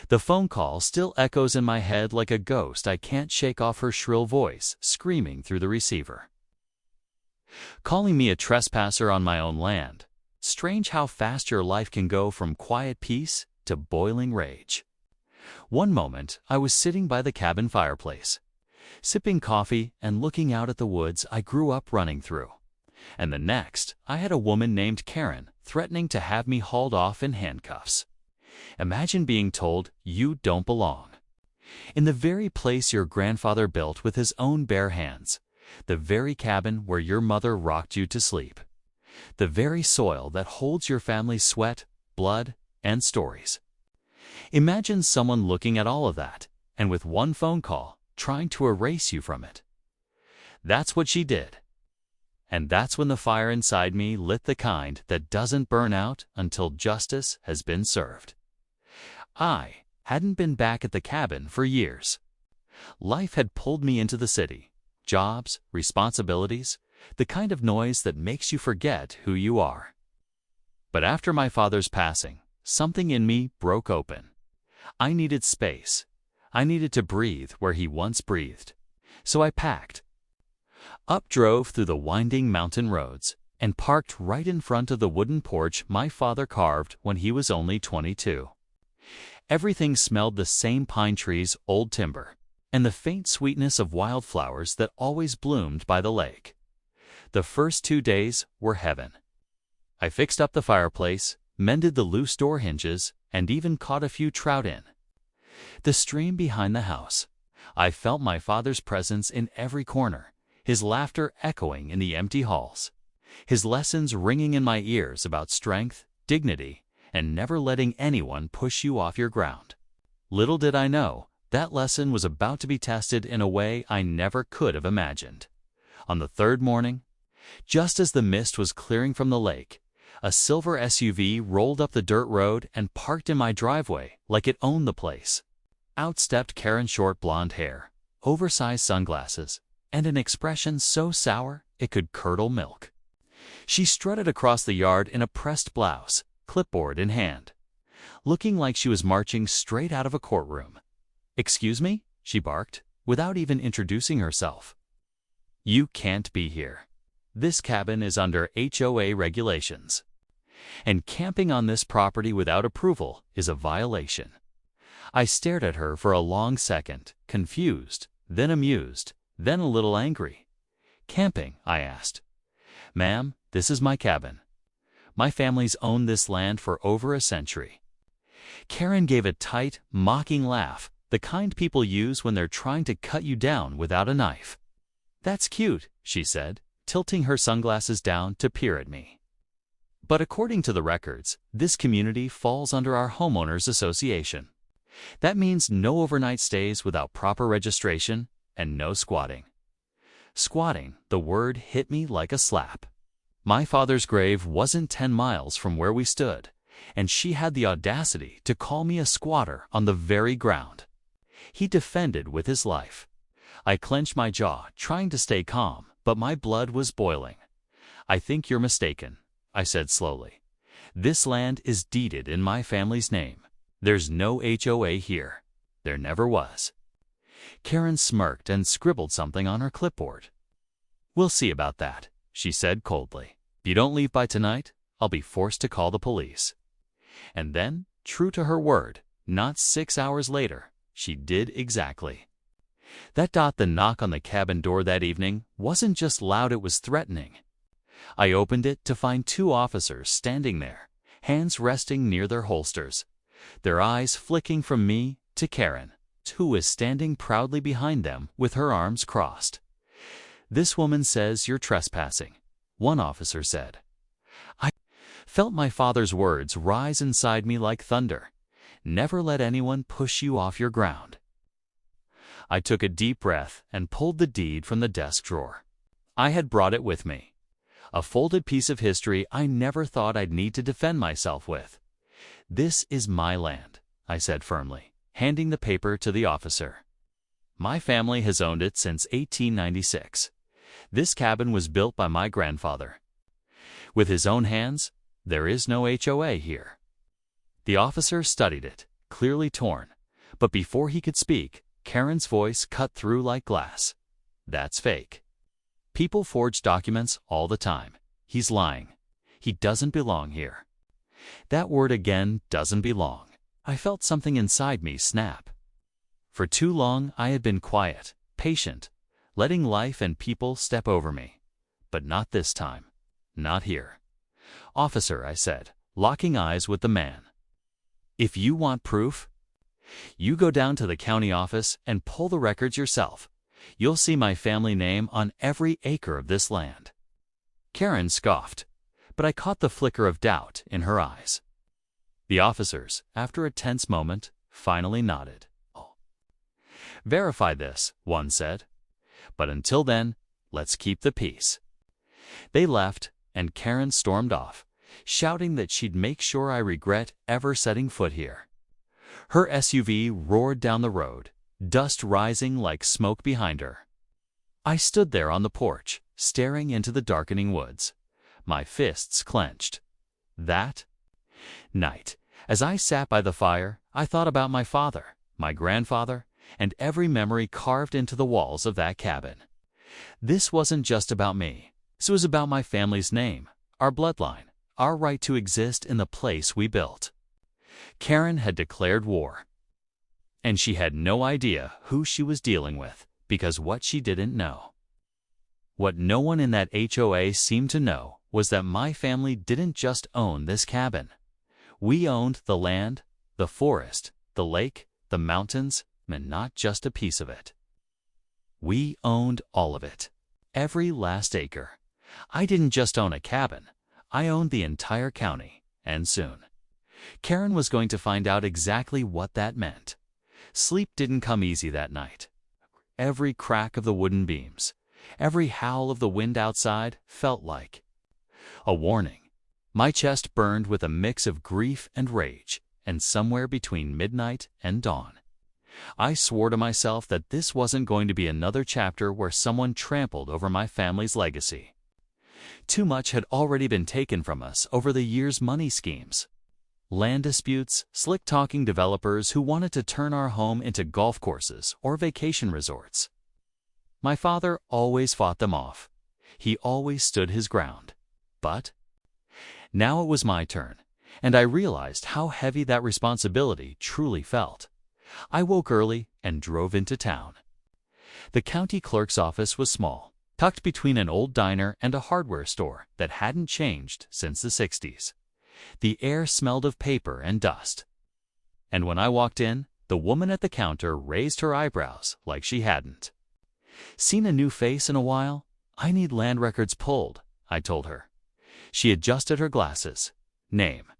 The phone call still echoes in my head like a ghost. I can't shake off her shrill voice, screaming through the receiver, calling me a trespasser on my own land. Strange how fast your life can go from quiet peace to boiling rage. One moment, I was sitting by the cabin fireplace, sipping coffee and looking out at the woods I grew up running through. And the next, I had a woman named Karen threatening to have me hauled off in handcuffs. Imagine being told you don't belong in the very place your grandfather built with his own bare hands, the very cabin where your mother rocked you to sleep, the very soil that holds your family's sweat, blood, and stories. Imagine someone looking at all of that, and with one phone call, trying to erase you from it. That's what she did. And that's when the fire inside me lit, the kind that doesn't burn out until justice has been served. I hadn't been back at the cabin for years. Life had pulled me into the city. Jobs, responsibilities, the kind of noise that makes you forget who you are. But after my father's passing, something in me broke open. I needed space. I needed to breathe where he once breathed. So I packed up, drove through the winding mountain roads, and parked right in front of the wooden porch my father carved when he was only 22. Everything smelled the same: pine trees, old timber, and the faint sweetness of wildflowers that always bloomed by the lake. The first 2 days were heaven. I fixed up the fireplace, mended the loose door hinges, and even caught a few trout in the stream behind the house. I felt my father's presence in every corner, his laughter echoing in the empty halls, his lessons ringing in my ears about strength, dignity, and never letting anyone push you off your ground. Little did I know, that lesson was about to be tested in a way I never could have imagined. On the third morning, just as the mist was clearing from the lake, a silver SUV rolled up the dirt road and parked in my driveway like it owned the place. Out stepped Karen's short blonde hair, oversized sunglasses, and an expression so sour it could curdle milk. She strutted across the yard in a pressed blouse, clipboard in hand, looking like she was marching straight out of a courtroom. "Excuse me?" she barked, without even introducing herself. "You can't be here. This cabin is under HOA regulations, and camping on this property without approval is a violation." I stared at her for a long second, confused, then amused, then a little angry. "Camping?" I asked. "Ma'am, this is my cabin. My family's owned this land for over a century." Karen gave a tight, mocking laugh, the kind people use when they're trying to cut you down without a knife. "That's cute," she said, tilting her sunglasses down to peer at me. "But according to the records, this community falls under our homeowners association. That means no overnight stays without proper registration and no squatting." Squatting, the word hit me like a slap. My father's grave wasn't 10 miles from where we stood, and she had the audacity to call me a squatter on the very ground he defended with his life. I clenched my jaw, trying to stay calm, but my blood was boiling. "I think you're mistaken," I said slowly. "This land is deeded in my family's name. There's no HOA here. There never was." Karen smirked and scribbled something on her clipboard. "We'll see about that," she said coldly. "If you don't leave by tonight, I'll be forced to call the police." And then, true to her word, not 6 hours later, she did exactly that. The knock on the cabin door that evening wasn't just loud, it was threatening. I opened it to find 2 officers standing there, hands resting near their holsters, their eyes flicking from me to Karen, who was standing proudly behind them with her arms crossed. "This woman says you're trespassing," one officer said. I felt my father's words rise inside me like thunder. Never let anyone push you off your ground. I took a deep breath and pulled the deed from the desk drawer. I had brought it with me, a folded piece of history I never thought I'd need to defend myself with. "This is my land," I said firmly, handing the paper to the officer. "My family has owned it since 1896. This cabin was built by my grandfather with his own hands. There is no HOA here." The officer studied it, clearly torn, But before he could speak, Karen's voice cut through like glass. That's fake. People forge documents all the time. He's lying. He doesn't belong here. That word again, doesn't belong. I felt something inside me snap. For too long, I had been quiet, patient, letting life and people step over me. But not this time. Not here. "Officer," I said, locking eyes with the man. "If you want proof, you go down to the county office and pull the records yourself. You'll see my family name on every acre of this land." Karen scoffed, but I caught the flicker of doubt in her eyes. The officers, after a tense moment, finally nodded. "Oh. Verify this," one said. "But until then, let's keep the peace." They left, and Karen stormed off, shouting that she'd make sure I regret ever setting foot here. Her SUV roared down the road, dust rising like smoke behind her. I stood there on the porch, staring into the darkening woods, my fists clenched. That night, as I sat by the fire, I thought about my father, my grandfather, and every memory carved into the walls of that cabin. This wasn't just about me. This was about my family's name, our bloodline, our right to exist in the place we built. Karen had declared war. And she had no idea who she was dealing with, because what she didn't know. What no one in that HOA seemed to know was that my family didn't just own this cabin. We owned the land, the forest, the lake, the mountains, and not just a piece of it. We owned all of it, every last acre. I didn't just own a cabin, I owned the entire county, and soon. Karen was going to find out exactly what that meant. Sleep didn't come easy that night. Every crack of the wooden beams, every howl of the wind outside felt like a warning. My chest burned with a mix of grief and rage, and somewhere between midnight and dawn, I swore to myself that this wasn't going to be another chapter where someone trampled over my family's legacy. Too much had already been taken from us over the years' money schemes. Land disputes, slick-talking developers who wanted to turn our home into golf courses or vacation resorts. My father always fought them off. He always stood his ground. But now it was my turn, and I realized how heavy that responsibility truly felt. I woke early and drove into town. The county clerk's office was small, tucked between an old diner and a hardware store that hadn't changed since the 60s. The air smelled of paper and dust. And when I walked in, the woman at the counter raised her eyebrows like she hadn't. "Seen a new face in a while? I need land records pulled," I told her. She adjusted her glasses. "Name."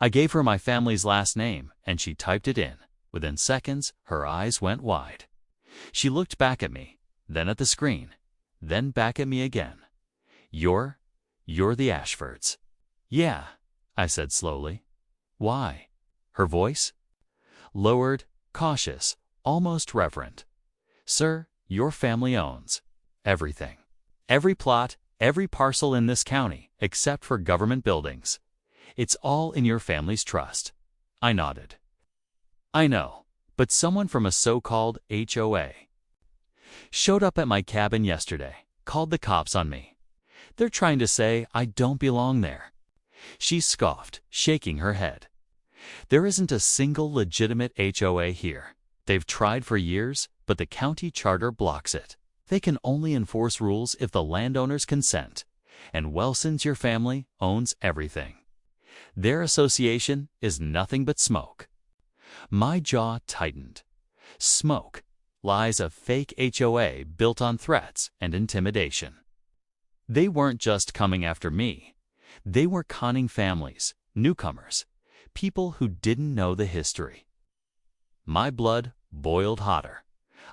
I gave her my family's last name, and she typed it in. Within seconds, her eyes went wide. She looked back at me, then at the screen, then back at me again. You're the Ashfords." "Yeah," I said slowly. "Why?" Her voice lowered, cautious, almost reverent. "Sir, your family owns everything. Every plot, every parcel in this county, except for government buildings. It's all in your family's trust." I nodded. "I know, but someone from a so-called HOA showed up at my cabin yesterday, called the cops on me. They're trying to say I don't belong there." She scoffed, shaking her head. "There isn't a single legitimate HOA here. They've tried for years, but the county charter blocks it. They can only enforce rules if the landowners consent, and Welson's your family owns everything. Their association is nothing but smoke." My jaw tightened. Smoke, lies of fake HOA built on threats and intimidation. They weren't just coming after me. They were conning families, newcomers, people who didn't know the history. My blood boiled hotter.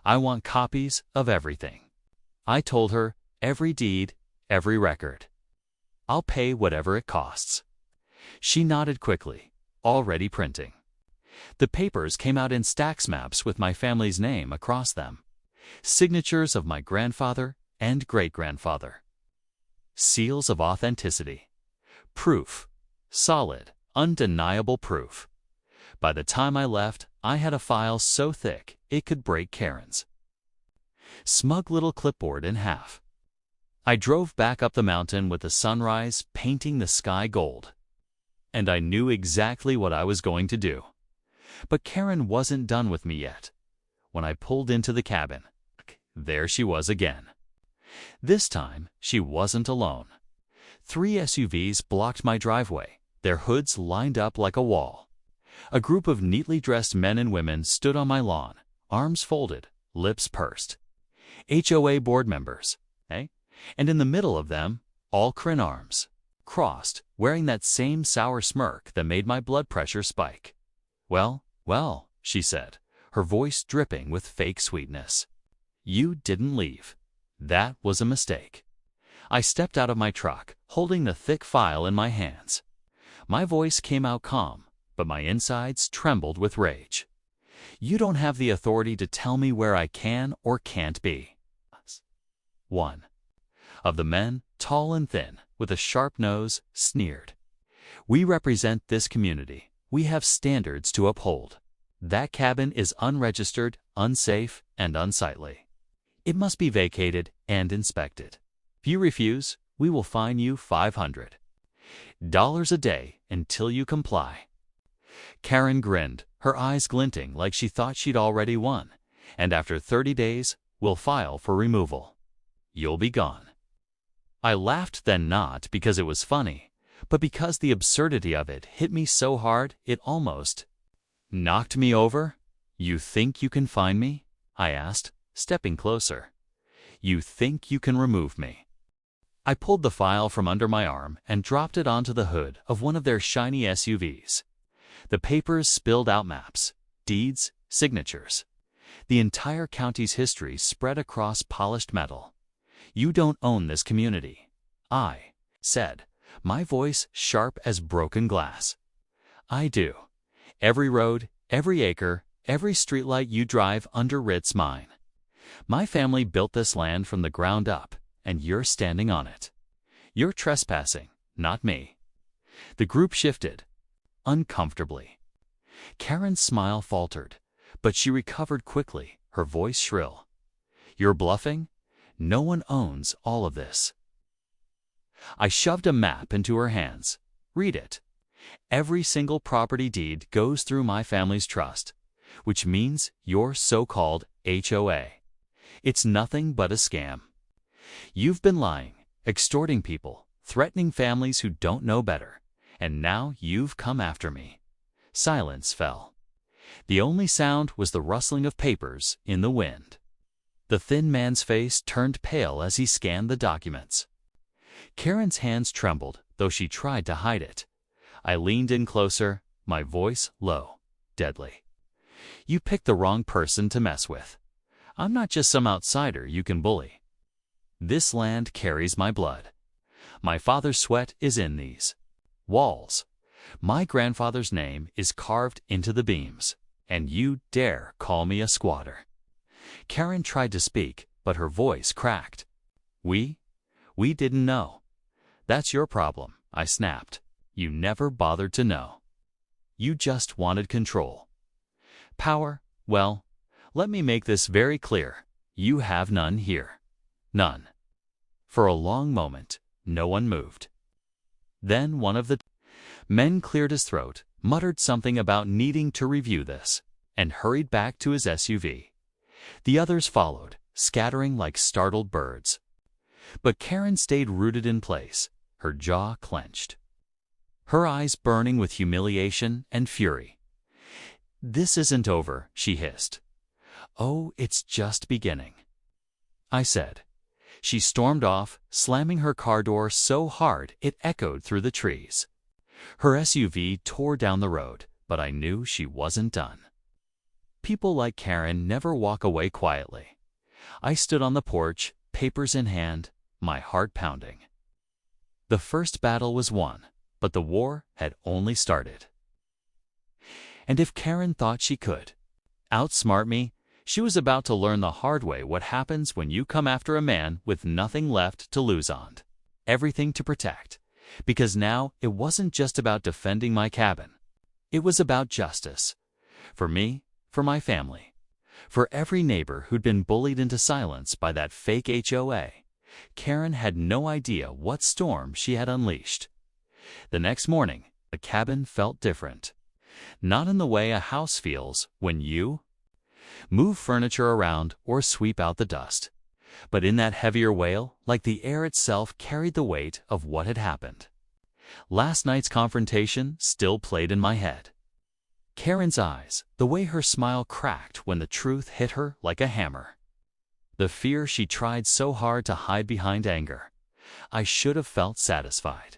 "I want copies of everything." I told her, every deed, every record. "I'll pay whatever it costs." She nodded quickly, already printing. The papers came out in stacks maps with my family's name across them. Signatures of my grandfather and great-grandfather. Seals of authenticity. Proof. Solid, undeniable proof. By the time I left, I had a file so thick it could break Karen's smug little clipboard in half. I drove back up the mountain with the sunrise painting the sky gold. And I knew exactly what I was going to do. But Karen wasn't done with me yet. When I pulled into the cabin, there she was again. This time, she wasn't alone. 3 SUVs blocked my driveway, their hoods lined up like a wall. A group of neatly dressed men and women stood on my lawn, arms folded, lips pursed. HOA board members, And in the middle of them, all Karen arms, crossed, wearing that same sour smirk that made my blood pressure spike. Well, she said, her voice dripping with fake sweetness. You didn't leave. That was a mistake. I stepped out of my truck, holding the thick file in my hands. My voice came out calm, but my insides trembled with rage. You don't have the authority to tell me where I can or can't be. One of the men, tall and thin, with a sharp nose, sneered. We represent this community. We have standards to uphold. That cabin is unregistered, unsafe, and unsightly. It must be vacated and inspected. If you refuse, we will fine you $500 a day until you comply. Karen grinned, her eyes glinting like she thought she'd already won, and after 30 days, we'll file for removal. You'll be gone. I laughed, then not because it was funny, but because the absurdity of it hit me so hard it almost knocked me over. You think you can find me? I asked, stepping closer. You think you can remove me? I pulled the file from under my arm and dropped it onto the hood of one of their shiny SUVs. The papers spilled out maps, deeds, signatures. The entire county's history spread across polished metal. You don't own this community, I said, my voice sharp as broken glass. I do. Every road, every acre, every streetlight you drive under it's mine. My family built this land from the ground up, and you're standing on it. You're trespassing, not me. The group shifted, uncomfortably. Karen's smile faltered, but she recovered quickly, her voice shrill. You're bluffing? No one owns all of this. I shoved a map into her hands. Read it. Every single property deed goes through my family's trust, which means your so-called HOA. It's nothing but a scam. You've been lying, extorting people, threatening families who don't know better, and now you've come after me. Silence fell. The only sound was the rustling of papers in the wind. The thin man's face turned pale as he scanned the documents. Karen's hands trembled, though she tried to hide it. I leaned in closer, my voice low, deadly. You picked the wrong person to mess with. I'm not just some outsider you can bully. This land carries my blood. My father's sweat is in these walls. My grandfather's name is carved into the beams, and you dare call me a squatter. Karen tried to speak, but her voice cracked. We didn't know. That's your problem, I snapped. You never bothered to know. You just wanted control. Power, well, let me make this very clear. You have none here. None. For a long moment, no one moved. Then one of the men cleared his throat, muttered something about needing to review this, and hurried back to his SUV. The others followed, scattering like startled birds. But Karen stayed rooted in place, her jaw clenched, her eyes burning with humiliation and fury. This isn't over, she hissed. Oh, it's just beginning, I said. She stormed off, slamming her car door so hard it echoed through the trees. Her SUV tore down the road, but I knew she wasn't done. People like Karen never walk away quietly. I stood on the porch, papers in hand, my heart pounding. The first battle was won, but the war had only started. And if Karen thought she could outsmart me, she was about to learn the hard way what happens when you come after a man with nothing left to lose on, everything to protect. Because now it wasn't just about defending my cabin. It was about justice. For me, for my family, for every neighbor who'd been bullied into silence by that fake HOA. Karen had no idea what storm she had unleashed. The next morning, the cabin felt different. Not in the way a house feels when you move furniture around or sweep out the dust, but in that heavier wail, like the air itself carried the weight of what had happened. Last night's confrontation still played in my head. Karen's eyes, the way her smile cracked when the truth hit her like a hammer. The fear she tried so hard to hide behind anger. I should have felt satisfied.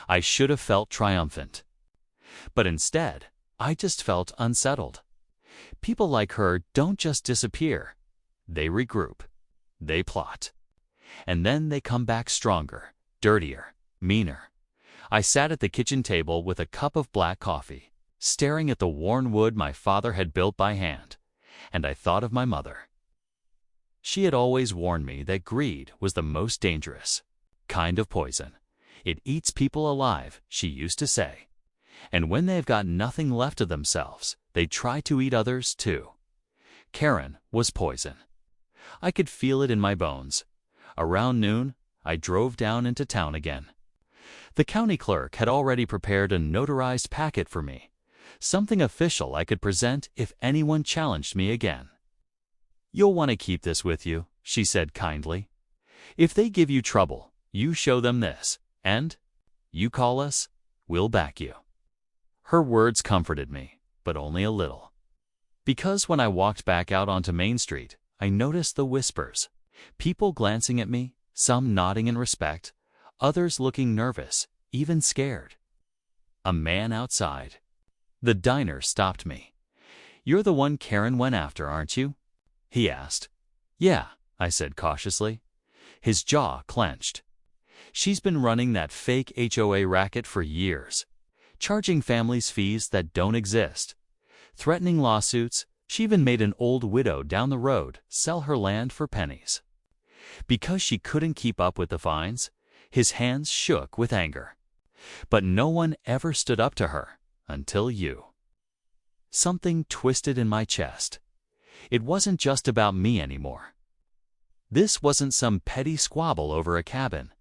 I should have felt triumphant. But instead, I just felt unsettled. People like her don't just disappear. They regroup. They plot. And then they come back stronger, dirtier, meaner. I sat at the kitchen table with a cup of black coffee, staring at the worn wood my father had built by hand, and I thought of my mother. She had always warned me that greed was the most dangerous kind of poison. It eats people alive, she used to say. And when they've got nothing left of themselves, they try to eat others too. Karen was poison. I could feel it in my bones. Around noon, I drove down into town again. The county clerk had already prepared a notarized packet for me, something official I could present if anyone challenged me again. "You'll want to keep this with you," she said kindly. "If they give you trouble, you show them this, and you call us, we'll back you." Her words comforted me, but only a little. Because when I walked back out onto Main Street, I noticed the whispers. People glancing at me, some nodding in respect, others looking nervous, even scared. A man outside the diner stopped me. "You're the one Karen went after, aren't you?" he asked. "Yeah," I said cautiously. His jaw clenched. "She's been running that fake HOA racket for years, charging families fees that don't exist, threatening lawsuits. She even made an old widow down the road sell her land for pennies. Because she couldn't keep up with the fines, his hands shook with anger. But no one ever stood up to her until you." Something twisted in my chest. It wasn't just about me anymore. This wasn't some petty squabble over a cabin.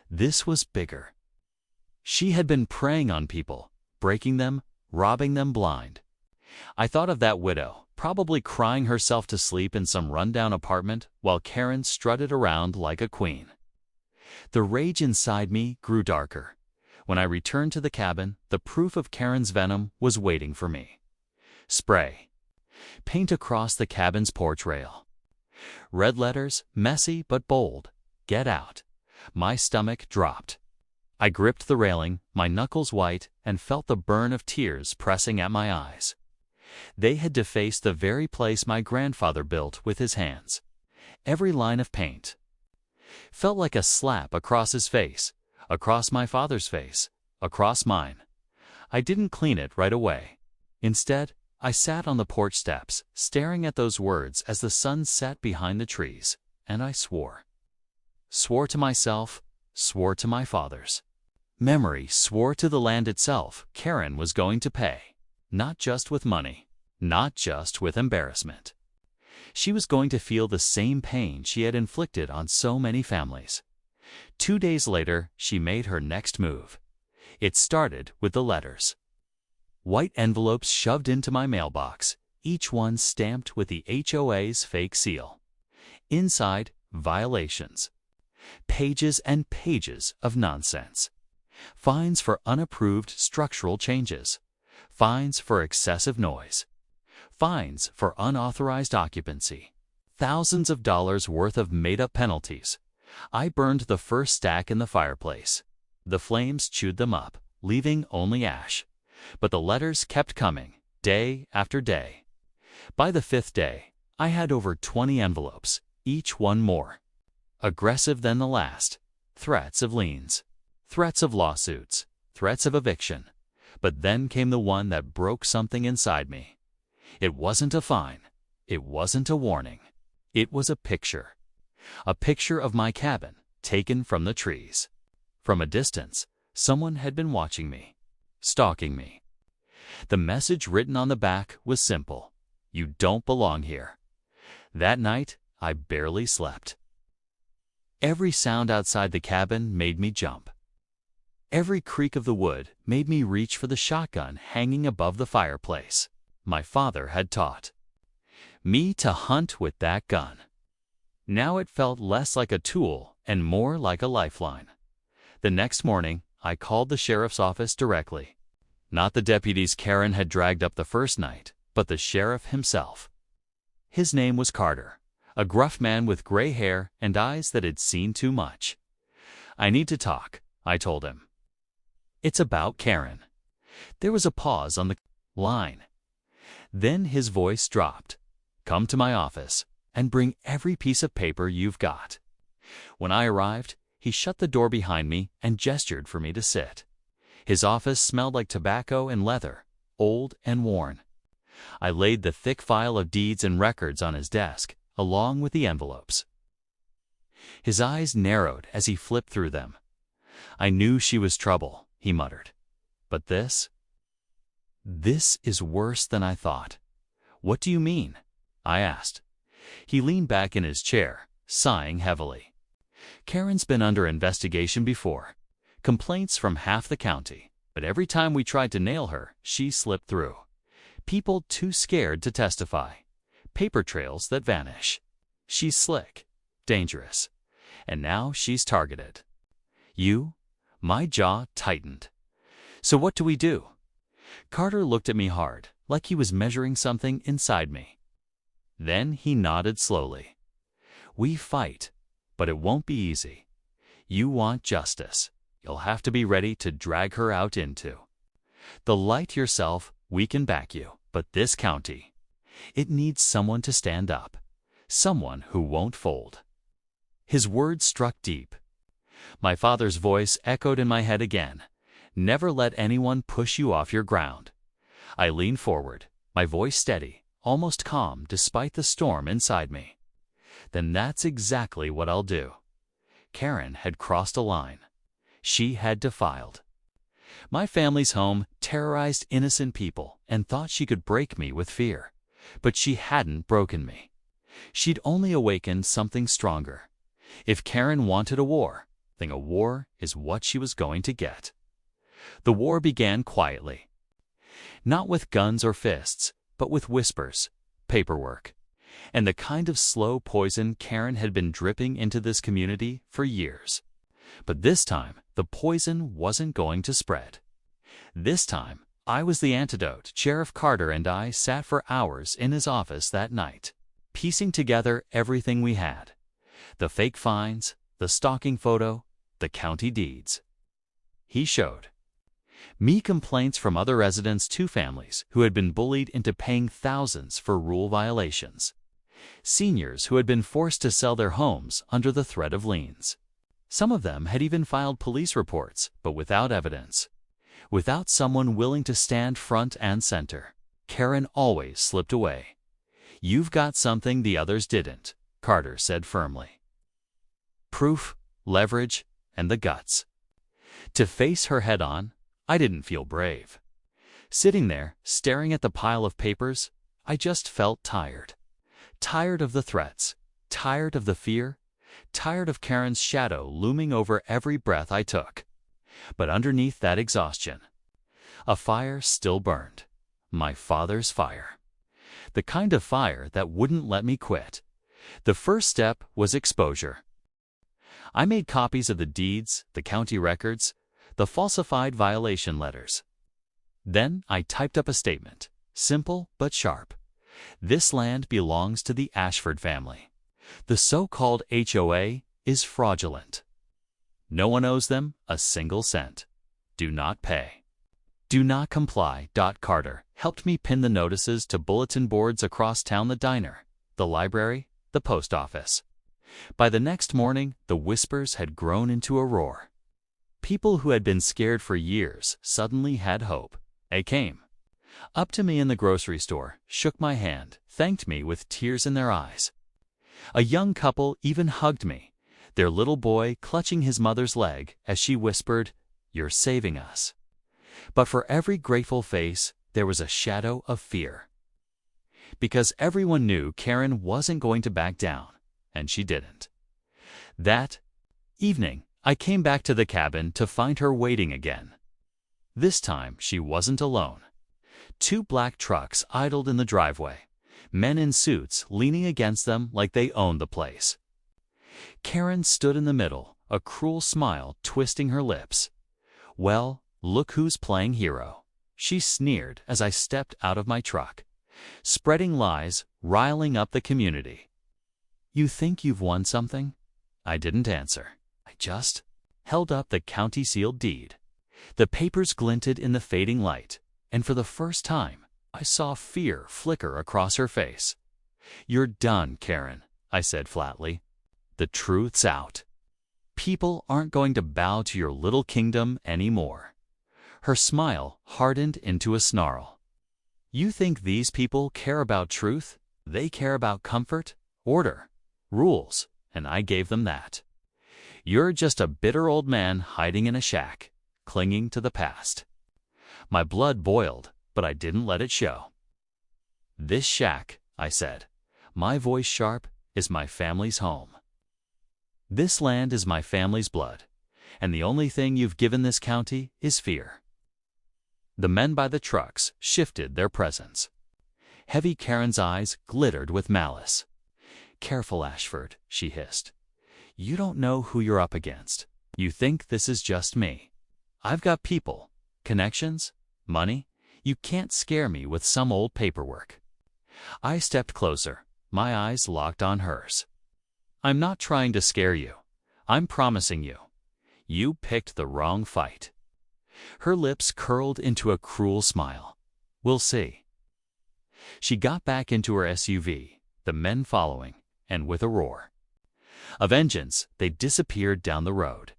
This was bigger. She had been preying on people, breaking them, robbing them blind. I thought of that widow, probably crying herself to sleep in some rundown apartment while Karen strutted around like a queen. The rage inside me grew darker. When I returned to the cabin, the proof of Karen's venom was waiting for me. Spray. Paint across the cabin's porch rail. Red letters, messy but bold. "Get out." My stomach dropped. I gripped the railing, my knuckles white, and felt the burn of tears pressing at my eyes. They had defaced the very place my grandfather built with his hands. Every line of paint felt like a slap across his face, across my father's face, across mine. I didn't clean it right away. Instead, I sat on the porch steps, staring at those words as the sun set behind the trees, and I swore. Swore to myself, swore to my fathers. Memory swore to the land itself Karen was going to pay. Not just with money, not just with embarrassment. She was going to feel the same pain she had inflicted on so many families. 2 days later, she made her next move. It started with the letters. White envelopes shoved into my mailbox, each one stamped with the HOA's fake seal. Inside, violations. Pages and pages of nonsense. Fines for unapproved structural changes. Fines for excessive noise. Fines for unauthorized occupancy. Thousands of dollars worth of made-up penalties. I burned the first stack in the fireplace. The flames chewed them up, leaving only ash. But the letters kept coming, day after day. By the 5th day, I had over 20 envelopes, each one more aggressive than the last. Threats of liens. Threats of lawsuits. Threats of eviction. But then came the one that broke something inside me. It wasn't a fine. It wasn't a warning. It was a picture. A picture of my cabin, taken from the trees. From a distance, someone had been watching me, stalking me. The message written on the back was simple: "You don't belong here." That night, I barely slept. Every sound outside the cabin made me jump. Every creak of the wood made me reach for the shotgun hanging above the fireplace. My father had taught me to hunt with that gun. Now it felt less like a tool and more like a lifeline. The next morning, I called the sheriff's office directly. Not the deputies Karen had dragged up the first night, but the sheriff himself. His name was Carter, a gruff man with gray hair and eyes that had seen too much. "I need to talk," I told him. "It's about Karen." There was a pause on the line. Then his voice dropped. "Come to my office and bring every piece of paper you've got." When I arrived, he shut the door behind me and gestured for me to sit. His office smelled like tobacco and leather, old and worn. I laid the thick file of deeds and records on his desk, along with the envelopes. His eyes narrowed as he flipped through them. "I knew she was trouble," he muttered. "But this is worse than I thought." "What do you mean?" I asked. He leaned back in his chair, sighing heavily. "Karen's been under investigation before. Complaints from half the county, but every time we tried to nail her, she slipped through. People too scared to testify. Paper trails that vanish. She's slick, dangerous, and now she's targeted. You?" My jaw tightened. "So what do we do?" Carter looked at me hard, like he was measuring something inside me. Then he nodded slowly. "We fight, but it won't be easy. You want justice. You'll have to be ready to drag her out into the light yourself. We can back you, but this county, it needs someone to stand up, someone who won't fold." His words struck deep. My father's voice echoed in my head again. "Never let anyone push you off your ground." I leaned forward, my voice steady, almost calm despite the storm inside me. "Then that's exactly what I'll do." Karen had crossed a line. She had defiled my family's home, terrorized innocent people, and thought she could break me with fear. But she hadn't broken me. She'd only awakened something stronger. If Karen wanted a war, then a war is what she was going to get. The war began quietly. Not with guns or fists, but with whispers, paperwork, and the kind of slow poison Karen had been dripping into this community for years. But this time, the poison wasn't going to spread. This time, I was the antidote. Sheriff Carter and I sat for hours in his office that night, piecing together everything we had. The fake fines, the stalking photo, the county deeds. He showed me complaints from other residents, two families who had been bullied into paying thousands for rule violations. Seniors who had been forced to sell their homes under the threat of liens. Some of them had even filed police reports, but without evidence. Without someone willing to stand front and center. Karen always slipped away. "You've got something the others didn't," Carter said firmly. "Proof, leverage, and the guts." To face her head on, I didn't feel brave. Sitting there, staring at the pile of papers, I just felt tired. Tired of the threats, tired of the fear, tired of Karen's shadow looming over every breath I took. But underneath that exhaustion, a fire still burned. My father's fire. The kind of fire that wouldn't let me quit. The first step was exposure. I made copies of the deeds, the county records, the falsified violation letters. Then I typed up a statement, simple but sharp. This land belongs to the Ashford family. The so-called HOA is fraudulent. No one owes them a single cent. Do not pay. Do not comply. Carter helped me pin the notices to bulletin boards across town: the diner, the library, the post office. By the next morning, the whispers had grown into a roar. People who had been scared for years suddenly had hope. They came up to me in the grocery store, shook my hand, thanked me with tears in their eyes. A young couple even hugged me, their little boy clutching his mother's leg as she whispered, "You're saving us." But for every grateful face, there was a shadow of fear. Because everyone knew Karen wasn't going to back down, and she didn't. That evening, I came back to the cabin to find her waiting again. This time, she wasn't alone. 2 black trucks idled in the driveway, men in suits leaning against them like they owned the place. Karen stood in the middle, a cruel smile twisting her lips. "Well, look who's playing hero," she sneered as I stepped out of my truck, spreading lies, riling up the community. "You think you've won something?" I didn't answer. I just held up the county-sealed deed. The papers glinted in the fading light, and for the first time, I saw fear flicker across her face. "You're done, Karen," I said flatly. "The truth's out. People aren't going to bow to your little kingdom anymore." Her smile hardened into a snarl. "You think these people care about truth? They care about comfort, order, rules, and I gave them that. You're just a bitter old man hiding in a shack, clinging to the past." My blood boiled, but I didn't let it show. "This shack," I said, my voice sharp, "is my family's home. This land is my family's blood, and the only thing you've given this county is fear." The men by the trucks shifted their presence. Heavy Karen's eyes glittered with malice. "Careful, Ashford," she hissed. "You don't know who you're up against. You think this is just me. I've got people, connections, money. You can't scare me with some old paperwork." I stepped closer, my eyes locked on hers. "I'm not trying to scare you. I'm promising you. You picked the wrong fight." Her lips curled into a cruel smile. "We'll see." She got back into her SUV, the men following, and with a roar. A vengeance, they disappeared down the road.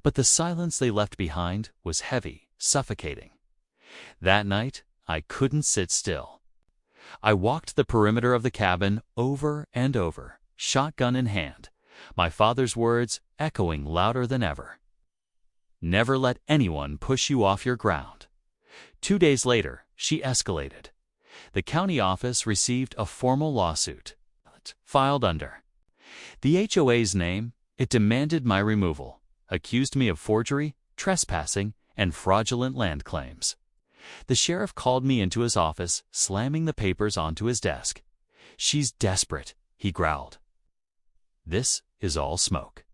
But the silence they left behind was heavy, suffocating. That night, I couldn't sit still. I walked the perimeter of the cabin over and over, shotgun in hand, my father's words echoing louder than ever. "Never let anyone push you off your ground." 2 days later, she escalated. The county office received a formal lawsuit, filed under the HOA's name. It demanded my removal, accused me of forgery, trespassing, and fraudulent land claims. The sheriff called me into his office, slamming the papers onto his desk. "She's desperate," he growled. "This is all smoke.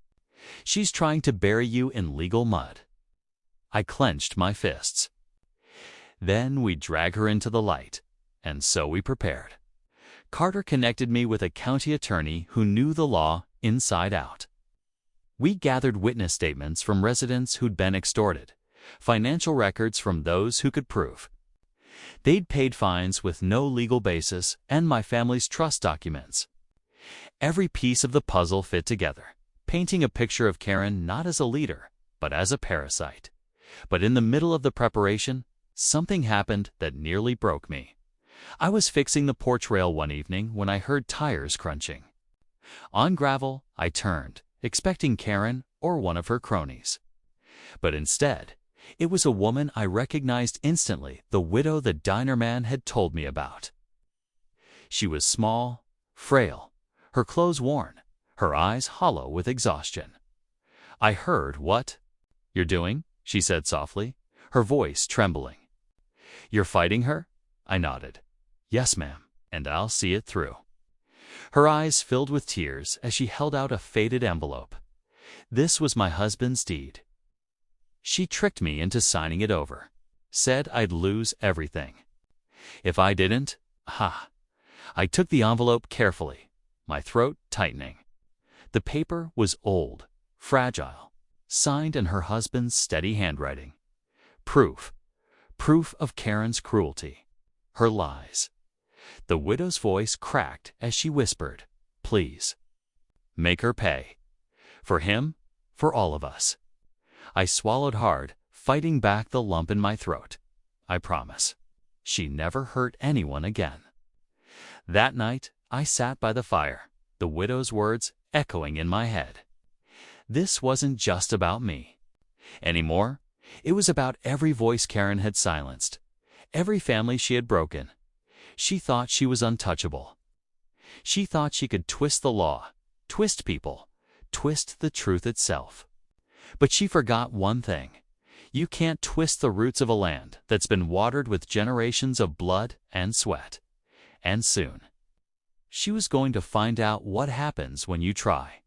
She's trying to bury you in legal mud." I clenched my fists. "Then we drag her into the light," and so we prepared. Carter connected me with a county attorney who knew the law inside out. We gathered witness statements from residents who'd been extorted, financial records from those who could prove they'd paid fines with no legal basis, and my family's trust documents. Every piece of the puzzle fit together, painting a picture of Karen not as a leader, but as a parasite. But in the middle of the preparation, something happened that nearly broke me. I was fixing the porch rail one evening when I heard tires crunching. On gravel, I turned, expecting Karen or one of her cronies. But instead, it was a woman I recognized instantly, the widow the diner man had told me about. She was small, frail, her clothes worn, her eyes hollow with exhaustion. I heard what you're doing, she said softly, her voice trembling. "You're fighting her?" I nodded. "Yes, ma'am, and I'll see it through." Her eyes filled with tears as she held out a faded envelope. This was my husband's deed. She tricked me into signing it over, said I'd lose everything. If I didn't, I took the envelope carefully, my throat tightening. The paper was old, fragile, signed in her husband's steady handwriting. Proof of Karen's cruelty, her lies. The widow's voice cracked as she whispered, "Please, make her pay. For him, for all of us." I swallowed hard, fighting back the lump in my throat. I promise. She never hurt anyone again. That night, I sat by the fire, the widow's words echoing in my head. This wasn't just about me. Anymore, it was about every voice Karen had silenced, Every family she had broken. She thought she was untouchable. She thought she could twist the law, twist people, twist the truth itself. But she forgot one thing. You can't twist the roots of a land that's been watered with generations of blood and sweat. And soon, she was going to find out what happens when you try.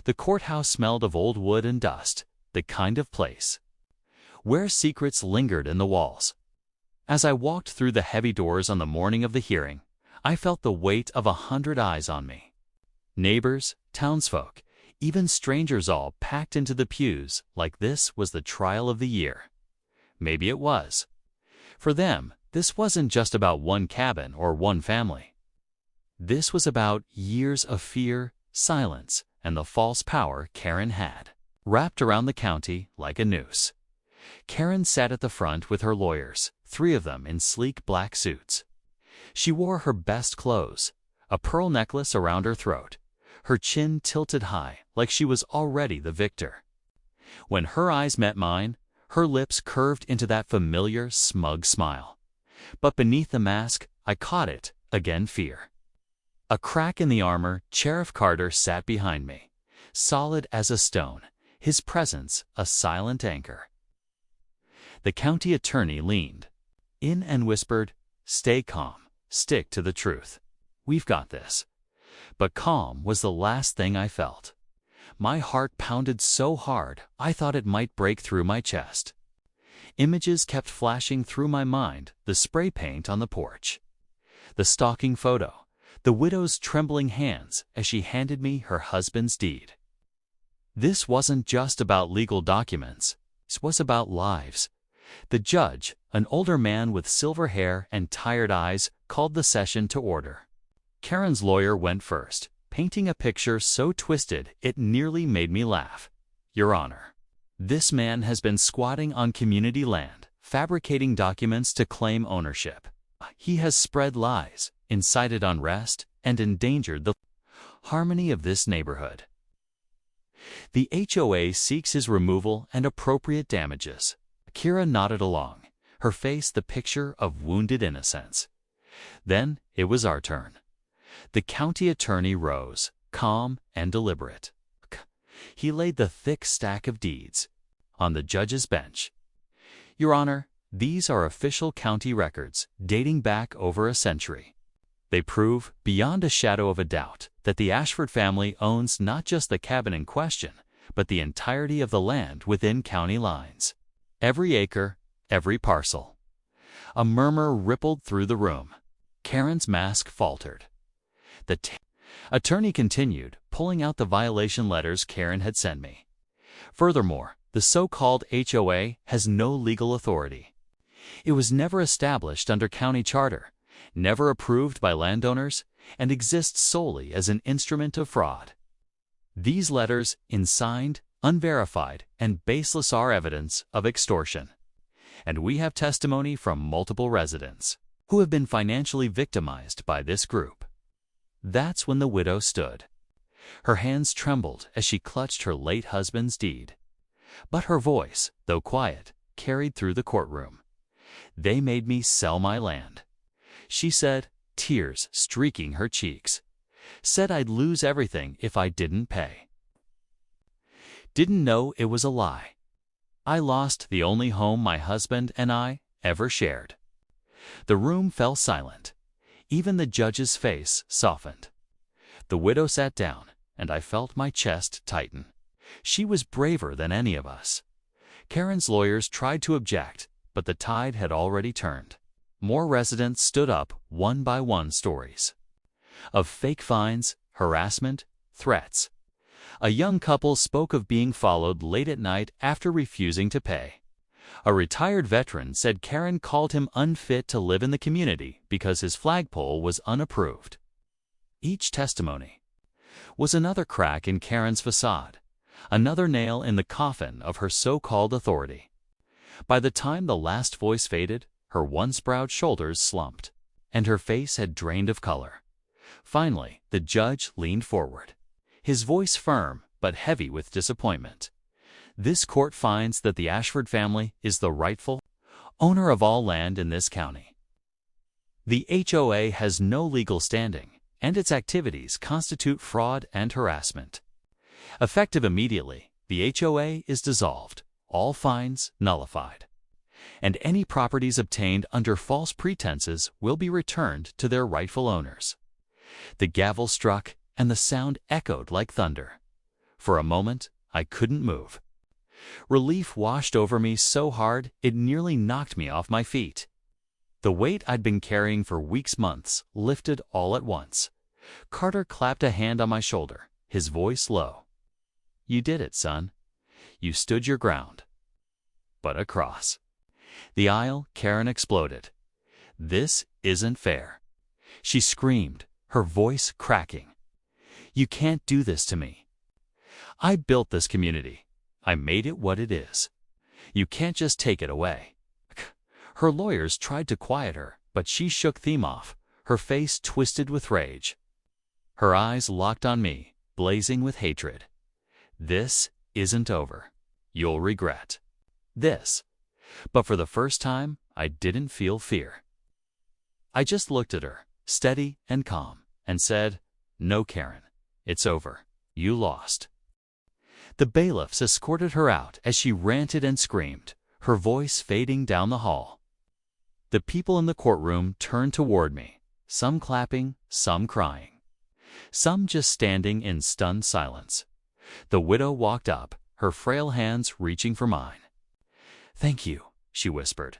The courthouse smelled of old wood and dust, the kind of place where secrets lingered in the walls. As I walked through the heavy doors on the morning of the hearing, I felt the weight of 100 eyes on me. Neighbors, townsfolk, even strangers all packed into the pews like this was the trial of the year. Maybe it was. For them, this wasn't just about one cabin or one family. This was about years of fear, silence, and the false power Karen had, wrapped around the county like a noose. Karen sat at the front with her lawyers, 3 of them in sleek black suits. She wore her best clothes, a pearl necklace around her throat, her chin tilted high like she was already the victor. When her eyes met mine, her lips curved into that familiar, smug smile. But beneath the mask, I caught it, again fear. A crack in the armor, Sheriff Carter sat behind me, solid as a stone, his presence a silent anchor. The county attorney leaned in and whispered, "Stay calm, stick to the truth. We've got this." But calm was the last thing I felt. My heart pounded so hard I thought it might break through my chest. Images kept flashing through my mind, the spray paint on the porch, the stalking photo, the widow's trembling hands as she handed me her husband's deed. This wasn't just about legal documents, this was about lives. The judge, an older man with silver hair and tired eyes, called the session to order. Karen's lawyer went first, painting a picture so twisted it nearly made me laugh. "Your Honor, this man has been squatting on community land, fabricating documents to claim ownership. He has spread lies, incited unrest, and endangered the harmony of this neighborhood. The HOA seeks his removal and appropriate damages." Kira nodded along, her face the picture of wounded innocence. Then it was our turn. The county attorney rose, calm and deliberate. He laid the thick stack of deeds on the judge's bench. "Your Honor, these are official county records dating back over a century. They prove, beyond a shadow of a doubt, that the Ashford family owns not just the cabin in question, but the entirety of the land within county lines. Every acre, every parcel." A murmur rippled through the room. Karen's mask faltered. The attorney continued, pulling out the violation letters Karen had sent me. "Furthermore, the so-called HOA has no legal authority. It was never established under county charter, never approved by landowners, and exists solely as an instrument of fraud. These letters, unsigned, unverified, and baseless, are evidence of extortion. And we have testimony from multiple residents who have been financially victimized by this group." That's when the widow stood. Her hands trembled as she clutched her late husband's deed. But her voice, though quiet, carried through the courtroom. "They made me sell my land," she said, tears streaking her cheeks. "Said I'd lose everything if I didn't pay. Didn't know it was a lie. I lost the only home my husband and I ever shared." The room fell silent. Even the judge's face softened. The widow sat down, and I felt my chest tighten. She was braver than any of us. Karen's lawyers tried to object, but the tide had already turned. More residents stood up, one by one, stories of fake fines, harassment, threats. A young couple spoke of being followed late at night after refusing to pay. A retired veteran said Karen called him unfit to live in the community because his flagpole was unapproved. Each testimony was another crack in Karen's facade, another nail in the coffin of her so-called authority. By the time the last voice faded, her once proud shoulders slumped, and her face had drained of color. Finally, the judge leaned forward, his voice firm but heavy with disappointment. "This court finds that the Ashford family is the rightful owner of all land in this county. The HOA has no legal standing, and its activities constitute fraud and harassment. Effective immediately, the HOA is dissolved, all fines nullified, and any properties obtained under false pretenses will be returned to their rightful owners. The gavel struck, and the sound echoed like thunder. For a moment, I couldn't move. Relief washed over me so hard it nearly knocked me off my feet. The weight I'd been carrying for weeks, months, lifted all at once. Carter clapped a hand on my shoulder, his voice low. "You did it, son. You stood your ground." But across the aisle, Karen exploded. "This isn't fair," she screamed, her voice cracking. "You can't do this to me. I built this community. I made it what it is. You can't just take it away." Her lawyers tried to quiet her, but she shook them off, her face twisted with rage. Her eyes locked on me, blazing with hatred. "This isn't over. You'll regret this." But for the first time, I didn't feel fear. I just looked at her, steady and calm, and said, "No, Karen, it's over. You lost." The bailiffs escorted her out as she ranted and screamed, her voice fading down the hall. The people in the courtroom turned toward me, some clapping, some crying, some just standing in stunned silence. The widow walked up, her frail hands reaching for mine. "Thank you," she whispered.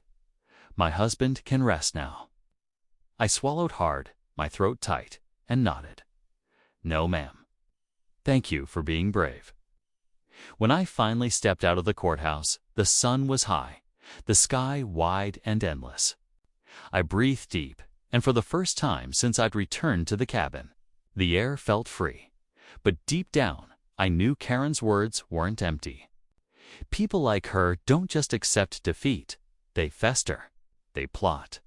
"My husband can rest now." I swallowed hard, my throat tight, and nodded. "No, ma'am. Thank you for being brave." When I finally stepped out of the courthouse, the sun was high, the sky wide and endless. I breathed deep, and for the first time since I'd returned to the cabin, the air felt free. But deep down, I knew Karen's words weren't empty. People like her don't just accept defeat. They fester. They plot.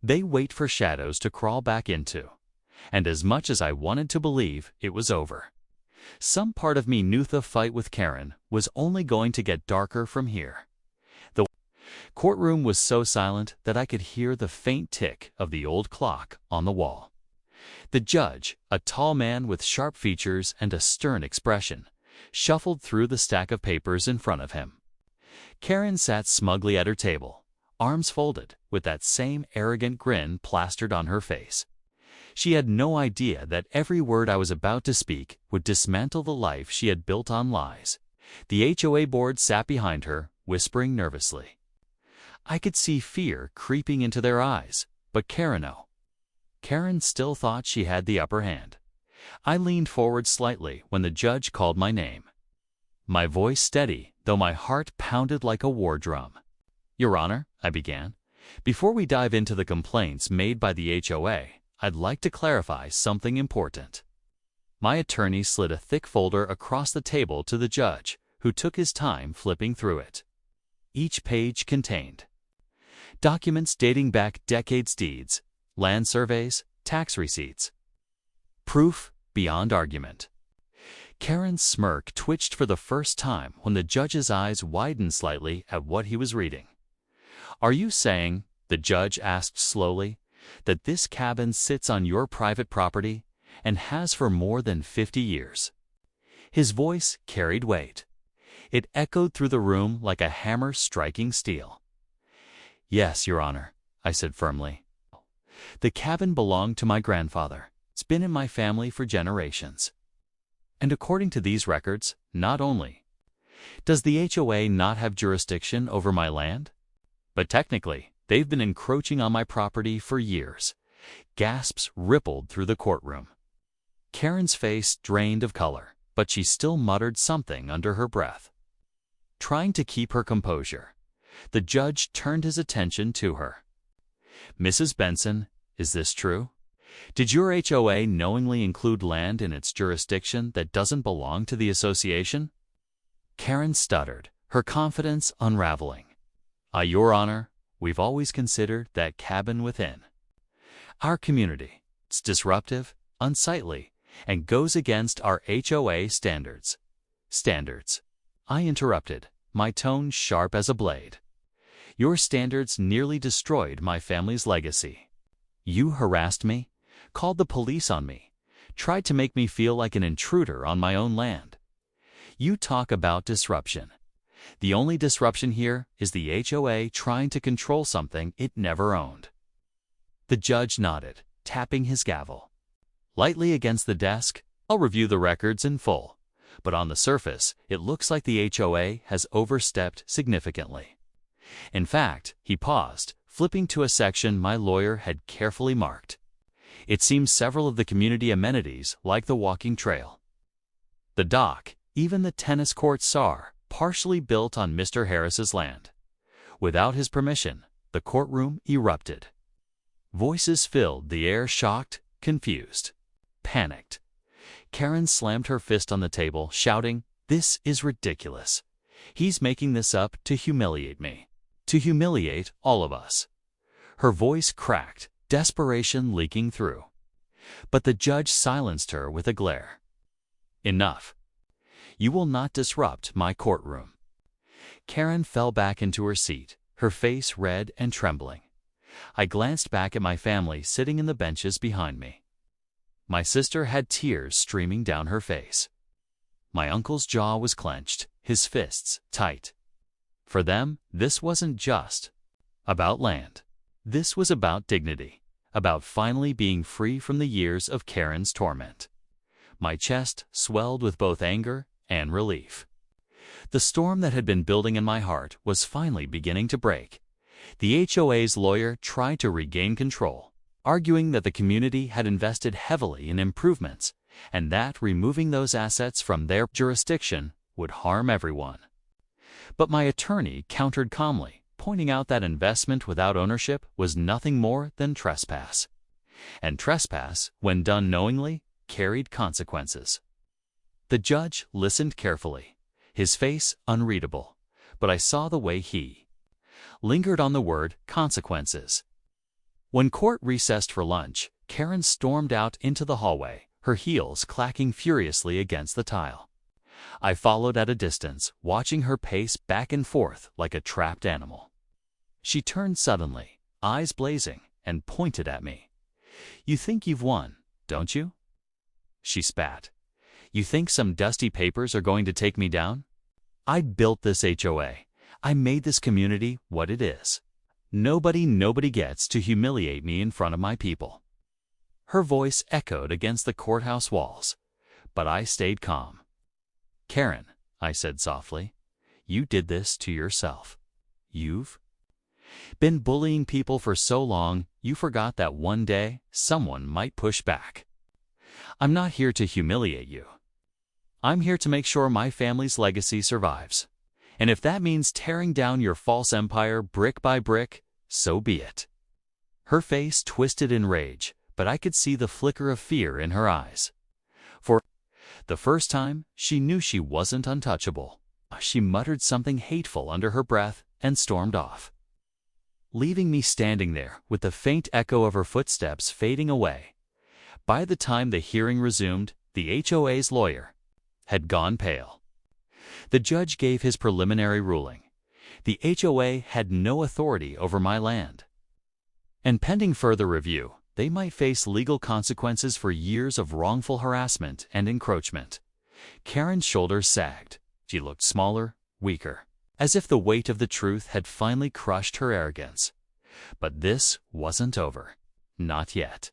They wait for shadows to crawl back into. And as much as I wanted to believe it was over, some part of me knew the fight with Karen was only going to get darker from here. The courtroom was so silent that I could hear the faint tick of the old clock on the wall. The judge, a tall man with sharp features and a stern expression, shuffled through the stack of papers in front of him. Karen sat smugly at her table, arms folded, with that same arrogant grin plastered on her face. She had no idea that every word I was about to speak would dismantle the life she had built on lies. The HOA board sat behind her, whispering nervously. I could see fear creeping into their eyes, but Karen still thought she had the upper hand. I leaned forward slightly when the judge called my name. My voice steady, though my heart pounded like a war drum. "Your Honor," I began, "before we dive into the complaints made by the HOA, I'd like to clarify something important." My attorney slid a thick folder across the table to the judge, who took his time flipping through it. Each page contained documents dating back decades, deeds, land surveys, tax receipts. Proof beyond argument. Karen's smirk twitched for the first time when the judge's eyes widened slightly at what he was reading. "Are you saying," the judge asked slowly, "that this cabin sits on your private property and has for more than 50 years? His voice carried weight. It echoed through the room like a hammer striking steel. "Yes, Your Honor," I said firmly. "The cabin belonged to my grandfather. It's been in my family for generations. And according to these records, not only does the HOA not have jurisdiction over my land, but technically, they've been encroaching on my property for years." Gasps rippled through the courtroom. Karen's face drained of color, but she still muttered something under her breath. Trying to keep her composure, the judge turned his attention to her. "Mrs. Benson, is this true? Did your HOA knowingly include land in its jurisdiction that doesn't belong to the association?" Karen stuttered, her confidence unraveling. Your Honor, we've always considered that cabin within our community. It's disruptive, unsightly, and goes against our HOA standards." "Standards?" I interrupted, my tone sharp as a blade. Your standards nearly destroyed my family's legacy. You harassed me, called the police on me, tried to make me feel like an intruder on my own land. You talk about disruption. The only disruption here is the HOA trying to control something it never owned." The judge nodded, tapping his gavel. Lightly against the desk, "I'll review the records in full, but on the surface, it looks like the HOA has overstepped significantly." In fact, he paused, flipping to a section my lawyer had carefully marked. It seems several of the community amenities, like the walking trail, the dock, even the tennis courts, are partially built on Mr. Harris's land. Without his permission, the courtroom erupted. Voices filled the air, shocked, confused, panicked. Karen slammed her fist on the table, shouting, "This is ridiculous. He's making this up to humiliate me, to humiliate all of us." Her voice cracked, desperation leaking through. But the judge silenced her with a glare. "Enough. You will not disrupt my courtroom." Karen fell back into her seat, her face red and trembling. I glanced back at my family sitting in the benches behind me. My sister had tears streaming down her face. My uncle's jaw was clenched, his fists tight. For them, this wasn't just about land. This was about dignity, about finally being free from the years of Karen's torment. My chest swelled with both anger and relief. The storm that had been building in my heart was finally beginning to break. The HOA's lawyer tried to regain control, arguing that the community had invested heavily in improvements and that removing those assets from their jurisdiction would harm everyone. But my attorney countered calmly, pointing out that investment without ownership was nothing more than trespass. And trespass, when done knowingly, carried consequences. The judge listened carefully, his face unreadable, but I saw the way he lingered on the word consequences. When court recessed for lunch, Karen stormed out into the hallway, her heels clacking furiously against the tile. I followed at a distance, watching her pace back and forth like a trapped animal. She turned suddenly, eyes blazing, and pointed at me. "You think you've won, don't you?" She spat. "You think some dusty papers are going to take me down? I built this HOA. I made this community what it is. Nobody gets to humiliate me in front of my people." Her voice echoed against the courthouse walls, but I stayed calm. "Karen," I said softly, "you did this to yourself. You've been bullying people for so long, you forgot that one day someone might push back. I'm not here to humiliate you. I'm here to make sure my family's legacy survives. And if that means tearing down your false empire brick by brick, so be it." Her face twisted in rage, but I could see the flicker of fear in her eyes. For the first time, she knew she wasn't untouchable. She muttered something hateful under her breath and stormed off, leaving me standing there with the faint echo of her footsteps fading away. By the time the hearing resumed, the HOA's lawyer had gone pale. The judge gave his preliminary ruling. The HOA had no authority over my land, and pending further review, they might face legal consequences for years of wrongful harassment and encroachment. Karen's shoulders sagged. She looked smaller, weaker, as if the weight of the truth had finally crushed her arrogance. But this wasn't over. Not yet.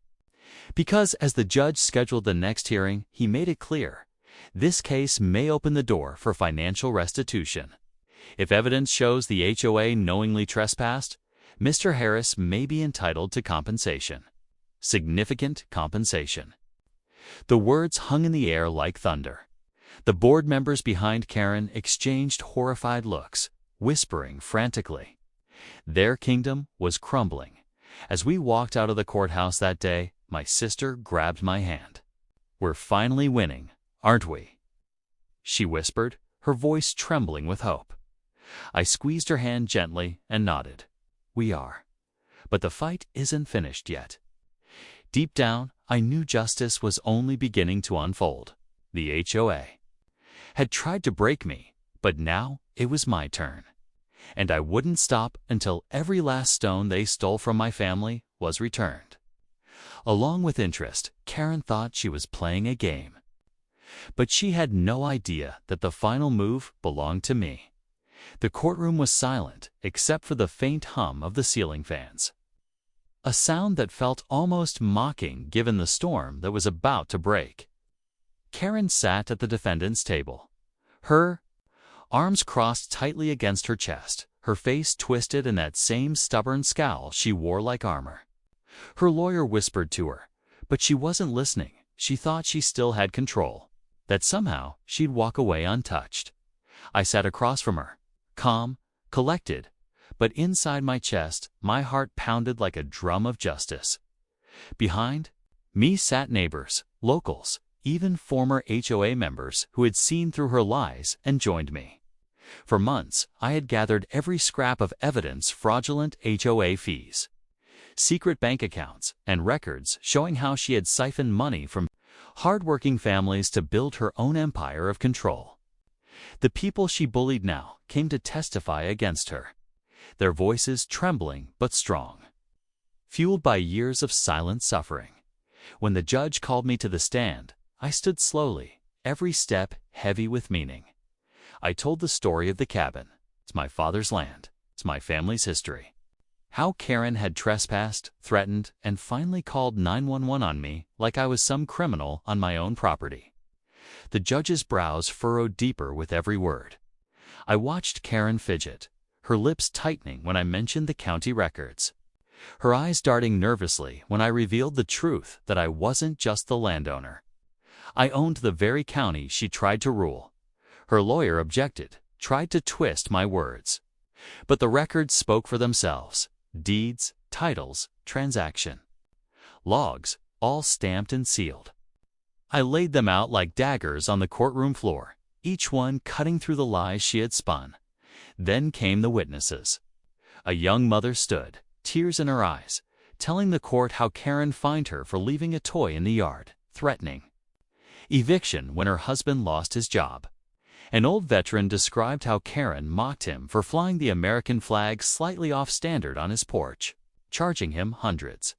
Because as the judge scheduled the next hearing, he made it clear, this case may open the door for financial restitution. If evidence shows the HOA knowingly trespassed, Mr. Harris may be entitled to compensation. Significant compensation. The words hung in the air like thunder. The board members behind Karen exchanged horrified looks, whispering frantically. Their kingdom was crumbling. As we walked out of the courthouse that day, my sister grabbed my hand. "We're finally winning, aren't we?" she whispered, her voice trembling with hope. I squeezed her hand gently and nodded. "We are. But the fight isn't finished yet." Deep down, I knew justice was only beginning to unfold. The HOA had tried to break me, but now it was my turn. and I wouldn't stop until every last stone they stole from my family was returned. Along with interest, Karen thought she was playing a game. But she had no idea that the final move belonged to me. The courtroom was silent, except for the faint hum of the ceiling fans. A sound that felt almost mocking given the storm that was about to break. Karen sat at the defendant's table, her arms crossed tightly against her chest, her face twisted in that same stubborn scowl she wore like armor. Her lawyer whispered to her, but she wasn't listening. She thought she still had control, that somehow she'd walk away untouched. I sat across from her, calm, collected, but inside my chest, my heart pounded like a drum of justice. Behind me sat neighbors, locals, even former HOA members who had seen through her lies and joined me. For months, I had gathered every scrap of evidence: fraudulent HOA fees, secret bank accounts, and records showing how she had siphoned money from hardworking families to build her own empire of control. The people she bullied now came to testify against her, their voices trembling but strong, fueled by years of silent suffering. When the judge called me to the stand, I stood slowly, every step heavy with meaning. I told the story of the cabin. It's my father's land. It's my family's history. How Karen had trespassed, threatened, and finally called 911 on me like I was some criminal on my own property. The judge's brows furrowed deeper with every word. I watched Karen fidget, her lips tightening when I mentioned the county records, her eyes darting nervously when I revealed the truth that I wasn't just the landowner. I owned the very county she tried to rule. Her lawyer objected, tried to twist my words. But the records spoke for themselves. Deeds, titles, transaction, logs, all stamped and sealed. I laid them out like daggers on the courtroom floor, each one cutting through the lies she had spun. Then came the witnesses. A young mother stood, tears in her eyes, telling the court how Karen fined her for leaving a toy in the yard, threatening eviction when her husband lost his job. An old veteran described how Karen mocked him for flying the American flag slightly off standard on his porch, charging him hundreds.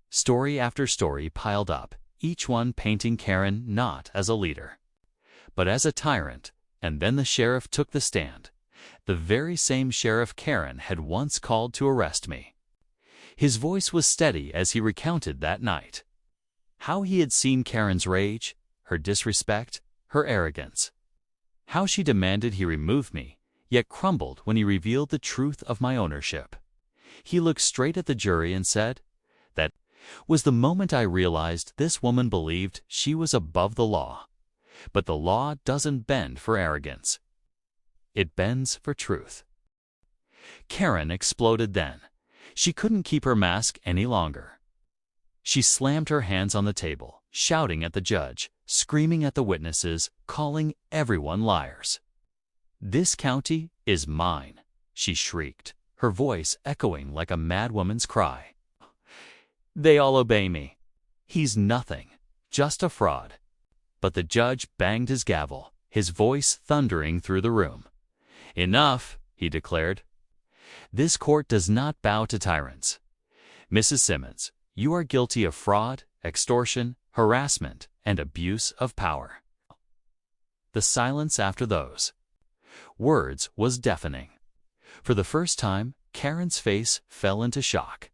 Story after story piled up, each one painting Karen not as a leader, but as a tyrant. And then the sheriff took the stand, the very same sheriff Karen had once called to arrest me. His voice was steady as he recounted that night, how he had seen Karen's rage, her disrespect, her arrogance, how she demanded he remove me, yet crumbled when he revealed the truth of my ownership. He looked straight at the jury and said, "That was the moment I realized this woman believed she was above the law. But the law doesn't bend for arrogance. It bends for truth." Karen exploded then. She couldn't keep her mask any longer. She slammed her hands on the table, shouting at the judge, screaming at the witnesses, calling everyone liars. "This county is mine," she shrieked, her voice echoing like a mad woman's cry. "They all obey me. He's nothing, just a fraud." But the judge banged his gavel, his voice thundering through the room. "Enough," he declared. "This court does not bow to tyrants. Mrs. Simmons, you are guilty of fraud, extortion, harassment, and abuse of power." The silence after those words was deafening. For the first time, Karen's face fell into shock.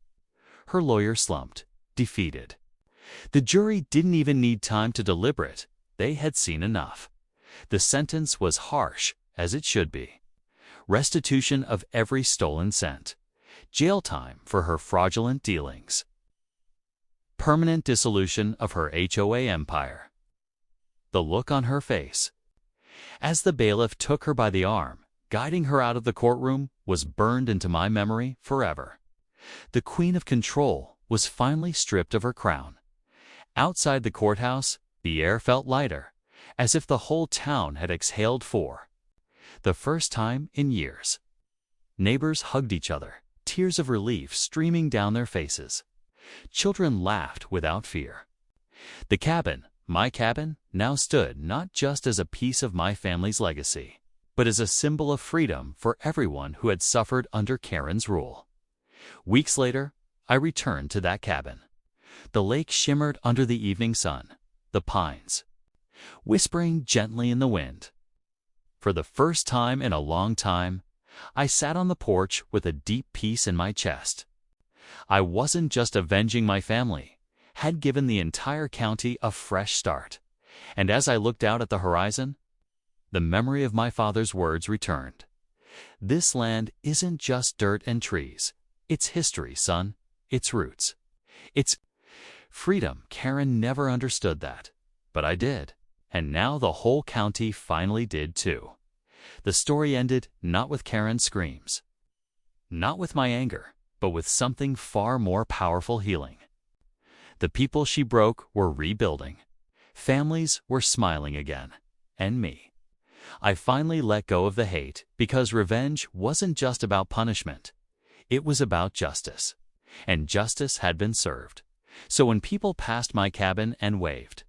Her lawyer slumped, defeated. The jury didn't even need time to deliberate. They had seen enough. The sentence was harsh, as it should be. Restitution of every stolen cent. Jail time for her fraudulent dealings. Permanent dissolution of her HOA empire. The look on her face, as the bailiff took her by the arm, guiding her out of the courtroom, was burned into my memory forever. The queen of control was finally stripped of her crown. Outside the courthouse, the air felt lighter, as if the whole town had exhaled for the first time in years. Neighbors hugged each other, tears of relief streaming down their faces. Children laughed without fear. The cabin, my cabin, now stood not just as a piece of my family's legacy, but as a symbol of freedom for everyone who had suffered under Karen's rule. Weeks later, I returned to that cabin. The lake shimmered under the evening sun, the pines whispering gently in the wind. For the first time in a long time, I sat on the porch with a deep peace in my chest. I wasn't just avenging my family, had given the entire county a fresh start. And as I looked out at the horizon, the memory of my father's words returned. This land isn't just dirt and trees. It's history, son. It's roots. It's freedom. Karen never understood that, but I did. And now the whole county finally did too. The story ended not with Karen's screams, not with my anger, but with something far more powerful: healing. The people she broke were rebuilding. Families were smiling again. And me. I finally let go of the hate because revenge wasn't just about punishment. It was about justice. And justice had been served. So when people passed my cabin and waved,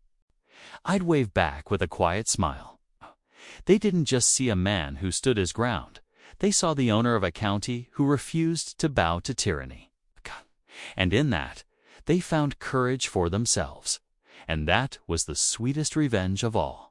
I'd wave back with a quiet smile. They didn't just see a man who stood his ground. They saw the owner of a county who refused to bow to tyranny. And in that, they found courage for themselves. And that was the sweetest revenge of all.